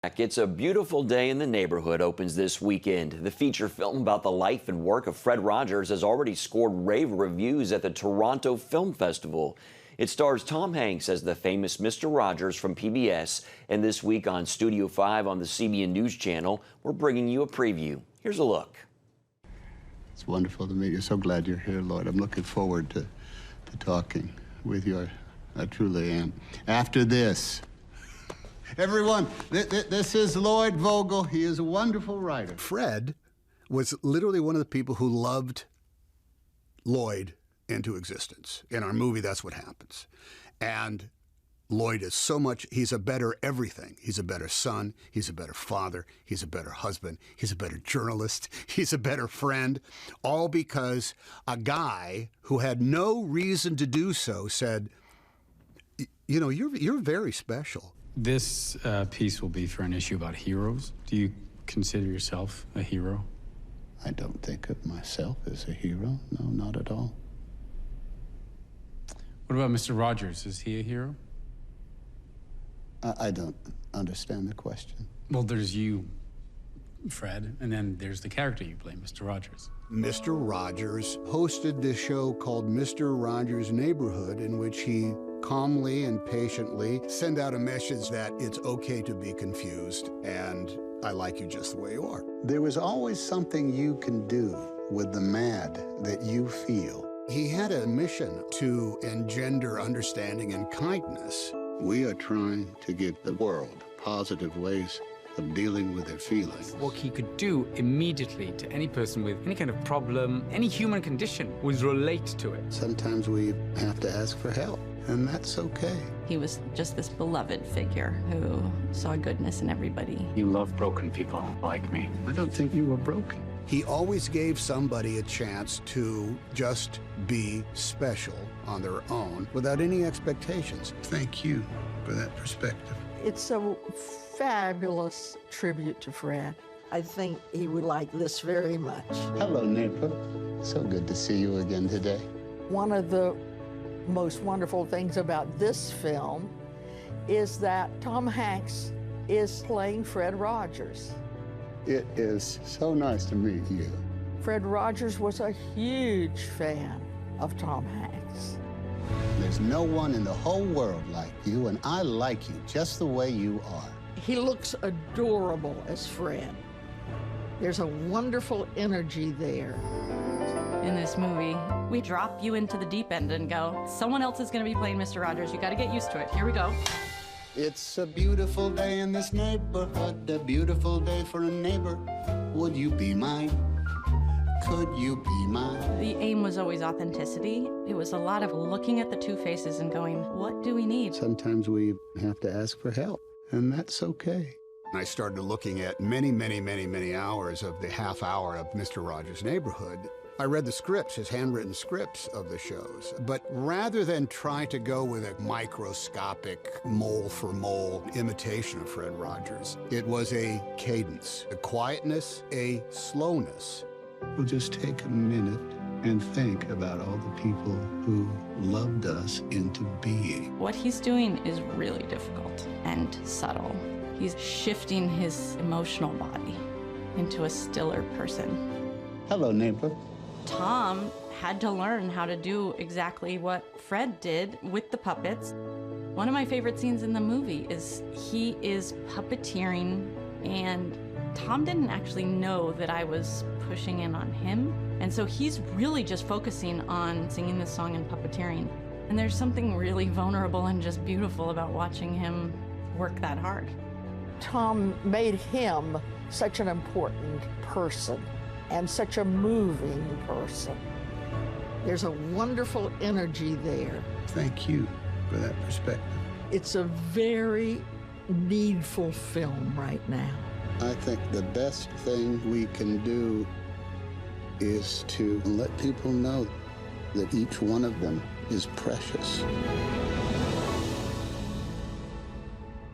It's a Beautiful Day in the Neighborhood opens this weekend. The feature film about the life and work of Fred Rogers has already scored rave reviews at the Toronto Film Festival. It stars Tom Hanks as the famous Mr. Rogers from PBS, and this week on Studio 5 on the CBN News Channel, we're bringing you a preview. Here's a look. It's wonderful to meet you. So glad you're here, Lloyd. I'm looking forward to talking with you. I truly am. After this, everyone, this is Lloyd Vogel. He is a wonderful writer. Fred was literally one of the people who loved Lloyd into existence. In our movie, that's what happens. And Lloyd is so much, he's a better everything. He's a better son, he's a better father, he's a better husband, he's a better journalist, he's a better friend, all because a guy who had no reason to do so said, you know, you're very special. This piece will be for an issue about heroes. Do you consider yourself a hero? I don't think of myself as a hero. No, not at all. What about Mr. Rogers? Is he a hero? I don't understand the question. Well, there's you, Fred, and then there's the character you play, Mr. Rogers. Mr. Rogers hosted this show called Mr. Rogers' Neighborhood, in which he calmly and patiently send out a message that it's okay to be confused and I like you just the way you are. There was always something you can do with the mad that you feel. He had a mission to engender understanding and kindness. We are trying to give the world positive ways of dealing with their feelings. What he could do immediately to any person with any kind of problem, any human condition, was relate to it. Sometimes we have to ask for help, and that's okay. He was just this beloved figure who saw goodness in everybody. You love broken people like me. I don't think you were broken. He always gave somebody a chance to just be special on their own without any expectations. Thank you for that perspective. It's a fabulous tribute to Fred. I think he would like this very much. Hello, neighbor. So good to see you again today. One of the most wonderful things about this film is that Tom Hanks is playing Fred Rogers. It is so nice to meet you. Fred Rogers was a huge fan of Tom Hanks. There's no one in the whole world like you, and I like you just the way you are. He looks adorable as Fred. There's a wonderful energy there. In this movie, we drop you into the deep end and go, someone else is going to be playing Mr. Rogers. You got to get used to it. Here we go. It's a beautiful day in this neighborhood, a beautiful day for a neighbor. Would you be mine? Could you be mine? The aim was always authenticity. It was a lot of looking at the two faces and going, what do we need? Sometimes we have to ask for help, and that's okay. I started looking at many hours of the half hour of Mr. Rogers' Neighborhood. I read the scripts, his handwritten scripts of the shows, but rather than try to go with a microscopic mole-for-mole imitation of Fred Rogers, it was a cadence, a quietness, a slowness. We'll just take a minute and think about all the people who loved us into being. What he's doing is really difficult and subtle. He's shifting his emotional body into a stiller person. Hello, neighbor. Tom had to learn how to do exactly what Fred did with the puppets. One of my favorite scenes in the movie is he is puppeteering, and Tom didn't actually know that I was pushing in on him. And so he's really just focusing on singing this song and puppeteering. And there's something really vulnerable and just beautiful about watching him work that hard. Tom made him such an important person and such a moving person. There's a wonderful energy there. Thank you for that perspective. It's a very needful film right now. I think the best thing we can do is to let people know that each one of them is precious.